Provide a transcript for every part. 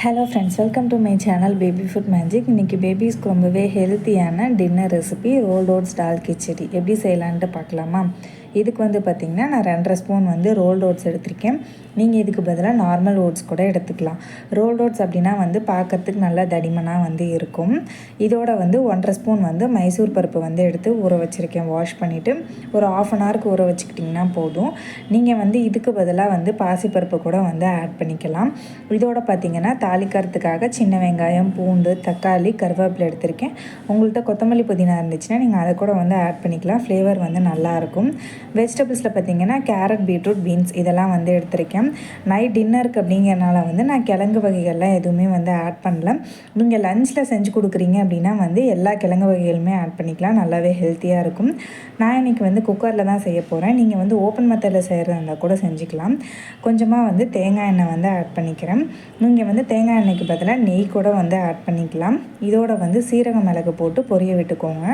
Hello friends, welcome to my channel baby food magic. இன்றைக்கி பேபிஸ்க்கு ரொம்பவே ஹெல்த்தியான டின்னர் ரெசிபி ரோல் ஓட்ஸ் டால் கிச்சடி எப்படி செய்யலான்ட்டு பார்க்கலாமா. இதுக்கு பார்த்திங்கன்னா நான் 2.5 ஸ்பூன் ரோல் ஓட்ஸ் எடுத்திருக்கேன். நீங்கள் இதுக்கு பதிலாக நார்மல் ஓட்ஸ் கூட எடுத்துக்கலாம். ரோல் ஓட்ஸ் அப்படின்னா பார்க்குறதுக்கு நல்லா தடிமனாக இருக்கும். இதோட 1.5 ஸ்பூன் மைசூர் பருப்பு எடுத்து ஊற வச்சுருக்கேன். வாஷ் பண்ணிவிட்டு ஒரு 1/2 ஹவருக்கு ஊற வச்சுக்கிட்டிங்கன்னா போதும். நீங்கள் இதுக்கு பதிலாக பாசிப்பருப்பு கூட ஆட் பண்ணிக்கலாம். இதோட பார்த்திங்கன்னா தாளிக்கிறதுக்காக சின்ன வெங்காயம், பூண்டு, தக்காளி, கருவேப்பிலை எடுத்திருக்கேன். உங்கள்கிட்ட கொத்தமல்லி புதினா இருந்துச்சுன்னா நீங்கள் அதை கூட ஆட் பண்ணிக்கலாம். ஃப்ளேவர் நல்லாயிருக்கும். வெஜிடபிள்ஸில் பார்த்திங்கன்னா கேரட், பீட்ரூட், பீன்ஸ் இதெல்லாம் எடுத்திருக்கேன். நைட் டின்னருக்கு அப்படிங்கிறனால நான் கிழங்கு வகைகள்லாம் எதுவுமே ஆட் பண்ணல. நீங்கள் லஞ்சில் செஞ்சு கொடுக்குறீங்க அப்படின்னா எல்லா கிழங்கு வகைகளுமே ஆட் பண்ணிக்கலாம். நல்லாவே ஹெல்த்தியாக இருக்கும். நான் இன்றைக்கி குக்கரில் தான் செய்ய போகிறேன். நீங்கள் ஓப்பன் மெத்தடில் செய்கிறதா இருந்தால் கூட செஞ்சுக்கலாம். கொஞ்சமாக தேங்காய் எண்ணெய் ஆட் பண்ணிக்கிறேன். நீங்கள் தேங்காய் எண்ணெய்க்கு பதிலாக நெய் கூட ஆட் பண்ணிக்கலாம். இதோட சீரக மிளகு போட்டு பொரிய விட்டுக்கோங்க.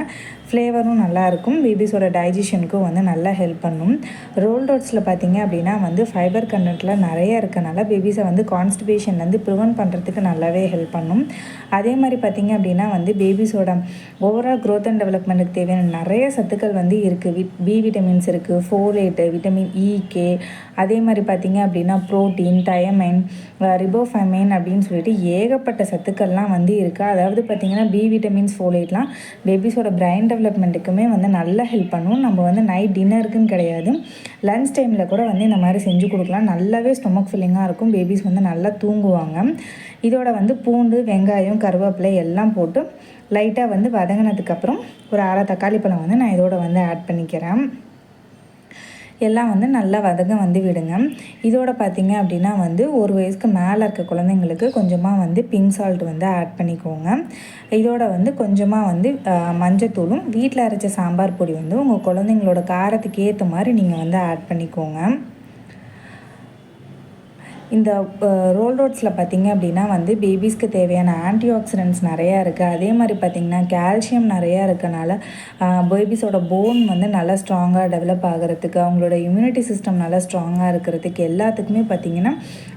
ஃப்ளேவரும் நல்லாயிருக்கும். பேபிஸோட டைஜஷனுக்கும் நல்லா ஹெல்ப் பண்ணும். ரோல் ஓட்ஸில் பார்த்திங்க அப்படின்னா ஃபைபர் கண்டென்ட்லாம் நிறைய இருக்கனால பேபிஸை கான்ஸ்டிபேஷன்லேருந்து ப்ரிவென்ட் பண்ணுறதுக்கு நல்லாவே ஹெல்ப் பண்ணும். அதே மாதிரி பார்த்திங்க அப்படின்னா பேபிஸோட ஓவரால் க்ரோத் அண்ட் டெவலப்மெண்ட்டுக்கு தேவையான நிறைய சத்துக்கள் இருக்குது. பி விட்டமின்ஸ் இருக்குது, ஃபோலேட்டு, விட்டமின் இ, கே, அதே மாதிரி பார்த்திங்க அப்படின்னா ப்ரோட்டீன், தயமைன், ரிபோஃபைமைன் அப்படின்னு சொல்லிட்டு ஏகப்பட்ட சத்துக்கள்லாம் இருக்குது. அதாவது பார்த்திங்கன்னா பி விட்டமின்ஸ், ஃபோலேட்லாம் பேபிஸோட பிரைன் டெவலப்மெண்ட்டுக்குமே நல்லா ஹெல்ப் பண்ணும். நம்ம நைட் டின்னருக்குன்னு கிடையாது, லன்ச் டைமில் கூட இந்த மாதிரி செஞ்சு கொடுக்கலாம். நல்லாவே ஸ்டொமக் ஃபில்லிங்காக இருக்கும். பேபிஸ் நல்லா தூங்குவாங்க. இதோட பூண்டு, வெங்காயம், கருவேப்பிலை எல்லாம் போட்டு லைட்டாக வதங்கினதுக்கப்புறம் ஒரு அரை தக்காளி பழம் நான் இதோட ஆட் பண்ணிக்கிறேன். எல்லாம் நல்லா வதங்க விடுங்க. இதோட பார்த்திங்க அப்படின்னா 1 வயசுக்கு மேலே இருக்க குழந்தைங்களுக்கு கொஞ்சமாக பிங்க் சால்ட் ஆட் பண்ணிக்கோங்க. இதோட கொஞ்சமாக மஞ்சத்தூளும் வீட்டில் அரைச்ச சாம்பார் பொடி உங்கள் குழந்தைங்களோட காரத்துக்கு ஏற்ற மாதிரி நீங்கள் ஆட் பண்ணிக்கோங்க. இந்த ரோல் ஓட்ஸில் பார்த்திங்க அப்படின்னா பேபிஸ்க்கு தேவையான ஆன்டி ஆக்சிடென்ட்ஸ் நிறையா இருக்குது. அதே மாதிரி பார்த்திங்கன்னா கால்சியம் நிறையா இருக்கனால பேபிஸோட போன் நல்லா ஸ்ட்ராங்காக டெவலப் ஆகிறதுக்கு, அவங்களோட இம்யூனிட்டி சிஸ்டம் நல்லா ஸ்ட்ராங்காக இருக்கிறதுக்கு எல்லாத்துக்குமே பார்த்திங்கன்னா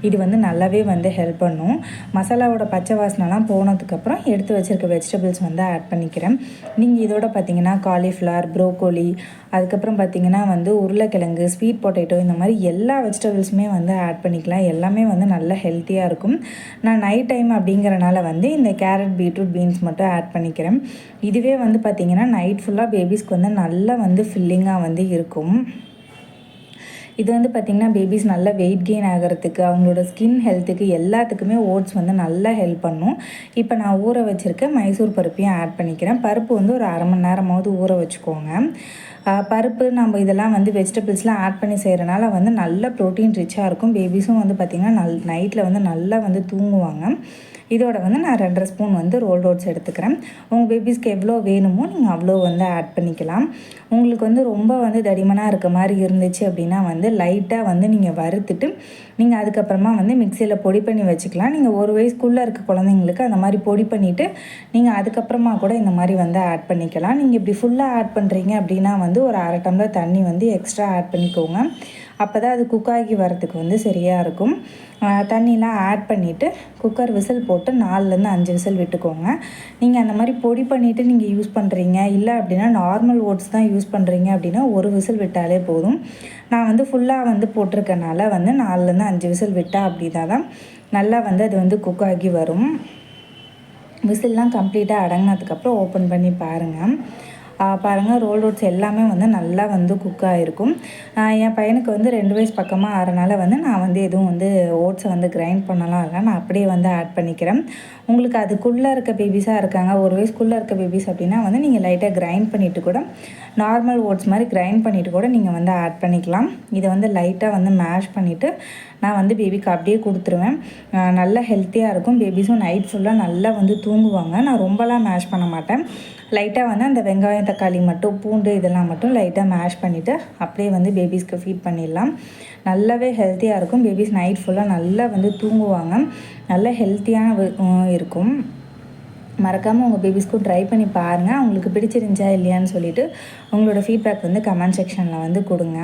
இது நல்லாவே ஹெல்ப் பண்ணும். மசாலாவோட பச்சை வாசனைலாம் போனதுக்கப்புறம் எடுத்து வச்சுருக்க வெஜிடபிள்ஸ் ஆட் பண்ணிக்கிறேன். நீங்கள் இதோட பார்த்திங்கன்னா காலிஃப்ளவர், ப்ரோக்கோலி, அதுக்கப்புறம் பார்த்திங்கன்னா உருளைக்கிழங்கு, ஸ்வீட் பொட்டேட்டோ இந்த மாதிரி எல்லா வெஜிடபிள்ஸுமே ஆட் பண்ணிக்கலாம். எல்லாமே நல்ல ஹெல்த்தியாக இருக்கும். நான் நைட் டைம் அப்படிங்கிறனால இந்த கேரட், பீட்ரூட், பீன்ஸ் மட்டும் ஆட் பண்ணிக்கிறேன். இதுவே பார்த்திங்கன்னா நைட் ஃபுல்லாக பேபிஸ்க்கு நல்லா ஃபில்லிங்காக இருக்கும். இது பார்த்திங்கன்னா பேபிஸ் நல்லா வெயிட் கெயின் ஆகிறதுக்கு, அவங்களோட ஸ்கின் ஹெல்த்துக்கு எல்லாத்துக்குமே ஓட்ஸ் நல்லா ஹெல்ப் பண்ணும். இப்போ நான் ஊற வச்சுருக்க மைசூர் பருப்பையும் ஆட் பண்ணிக்கிறேன். பருப்பு ஒரு அரை மணி நேரமாவது ஊற வச்சுக்கோங்க. பருப்பு நம்ம இதெல்லாம் வெஜிடபிள்ஸ்லாம் ஆட் பண்ணி செய்கிறனால நல்ல ப்ரோட்டீன் ரிச்சாக இருக்கும். பேபிஸும் பார்த்திங்கன்னா நைட்டில் நல்லா தூங்குவாங்க. இதோட நான் 2.5 ஸ்பூன் ரோல் ஓட்ஸ் எடுத்துக்கிறேன். உங்கள் பேபிஸ்க்கு எவ்வளோ வேணுமோ நீங்கள் அவ்வளோ ஆட் பண்ணிக்கலாம். உங்களுக்கு ரொம்ப தடிமனாக இருக்க மாதிரி இருந்துச்சு அப்படின்னா லைட்டாக நீங்கள் வறுத்துட்டு நீங்கள் அதுக்கப்புறமா மிக்சியில் பொடி பண்ணி வச்சுக்கலாம். நீங்கள் 1 வயசுக்குள்ளே இருக்க குழந்தைங்களுக்கு அந்த மாதிரி பொடி பண்ணிவிட்டு நீங்கள் அதுக்கப்புறமா கூட இந்த மாதிரி ஆட் பண்ணிக்கலாம். நீங்கள் இப்படி ஃபுல்லாக ஆட் பண்ணுறீங்க அப்படின்னா ஒரு அரை டம்ளர் தண்ணி எக்ஸ்ட்ரா ஆட் பண்ணிக்கோங்க. அப்போ தான் அது குக்காகி வரத்துக்கு சரியாக இருக்கும். தண்ணிலாம் ஆட் பண்ணிவிட்டு குக்கர் விசில் போட்டு 4லேருந்து 5 விசில் விட்டுக்கோங்க. நீங்கள் அந்த மாதிரி பொடி பண்ணிவிட்டு நீங்கள் யூஸ் பண்ணுறீங்க, இல்லை அப்படின்னா நார்மல் ஓட்ஸ் தான் யூஸ் பண்ணுறீங்க அப்படின்னா 1 விசில் விட்டாலே போதும். நான் ஃபுல்லாக போட்டிருக்கனால 4லேருந்து 5 விசில் விட்டால் அப்படி தான் நல்லா அது குக்காகி வரும். விசில்லாம் கம்ப்ளீட்டாக அடங்கினதுக்கப்புறம் ஓப்பன் பண்ணி பாருங்கள். ரோல் ஓட்ஸ் எல்லாமே நல்லா குக் ஆகிருக்கும். என் பையனுக்கு 2 வயசு பக்கமாக ஆறனால நான் எதுவும் ஓட்ஸை கிரைண்ட் பண்ணலாம் இல்லை, நான் அப்படியே ஆட் பண்ணிக்கிறேன். உங்களுக்கு அதுக்குள்ளே இருக்க பேபிஸாக இருக்காங்க, 1 வயசுக்குள்ளே இருக்க பேபிஸ் அப்படின்னா நீங்கள் லைட்டாக கிரைண்ட் பண்ணிவிட்டு கூட நார்மல் ஓட்ஸ் மாதிரி கிரைண்ட் பண்ணிவிட்டு கூட நீங்கள் ஆட் பண்ணிக்கலாம். இதை லைட்டாக மேஷ் பண்ணிவிட்டு நான் பேபிக்கு அப்படியே கொடுத்துருவேன். நல்லா ஹெல்த்தியாக இருக்கும். பேபிஸும் நைட் ஃபுல்லாக நல்லா தூங்குவாங்க. நான் ரொம்பலாம் மேஷ் பண்ண மாட்டேன். லைட்டாக அந்த வெங்காயம், தக்காளி மட்டும், பூண்டு இதெல்லாம் மட்டும் லைட்டாக மேஷ் பண்ணிவிட்டு அப்படியே பேபிஸ்க்கு ஃபீட் பண்ணிடலாம். நல்லாவே ஹெல்த்தியாக இருக்கும். பேபிஸ் நைட் ஃபுல்லாக நல்லா தூங்குவாங்க. நல்ல ஹெல்த்தியான இருக்கும். மறக்காமல் உங்கள் பேபிஸ்க்கும் ட்ரை பண்ணி பாருங்கள். உங்களுக்கு பிடிச்சிருந்துச்சா இல்லையான்னு சொல்லிவிட்டு உங்களோட ஃபீட்பேக் கமெண்ட் செக்ஷனில் கொடுங்க.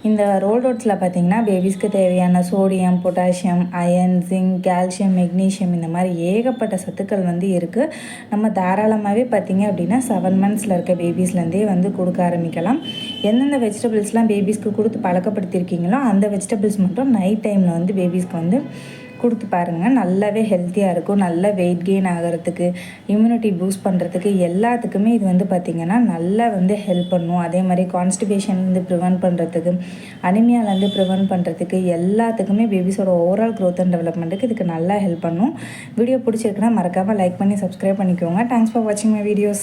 இந்த ரோல் ஓட்ஸில் பார்த்திங்கன்னா பேபிஸ்க்கு தேவையான sodium, potassium, iron, zinc, calcium, magnesium இந்த மாதிரி ஏகப்பட்ட சத்துக்கள் வந்து இருக்குது. நம்ம தாராளமாகவே பார்த்திங்க அப்படின்னா 7 மந்த்ஸில் இருக்க பேபிஸ்லேருந்தே வந்து கொடுக்க ஆரம்பிக்கலாம். எந்தெந்த வெஜிடபிள்ஸ்லாம் பேபிஸ்க்கு கொடுத்து பழக்கப்படுத்தியிருக்கீங்களோ அந்த வெஜிடபிள்ஸ் மட்டும் நைட் டைமில் வந்து பேபிஸ்க்கு வந்து கொடுத்து பாருங்கள். நல்லாவே ஹெல்த்தியாக இருக்கும். நல்ல வெயிட் கெயின் ஆகிறதுக்கு, இம்யூனிட்டி பூஸ்ட் பண்ணுறதுக்கு எல்லாத்துக்குமே இது வந்து பார்த்திங்கன்னா நல்லா வந்து ஹெல்ப் பண்ணும். அதே மாதிரி கான்ஸ்டிபேஷன்லேருந்து ப்ரிவென்ட் பண்ணுறதுக்கு, அனிமியாலேருந்து ப்ரிவென்ட் பண்ணுறதுக்கு எல்லாத்துக்குமே பேபிஸோட ஓவரால் க்ரோத் அண்ட் டெவலப்மெண்ட்டுக்கு இதுக்கு நல்லா ஹெல்ப் பண்ணும். வீடியோ பிடிச்சிருக்குன்னா மறக்காமல் லைக் பண்ணி சப்ஸ்கிரைப் பண்ணிக்கோங்க. தேங்க்ஸ் ஃபார் வாட்சிங் மை வீடியோஸ்.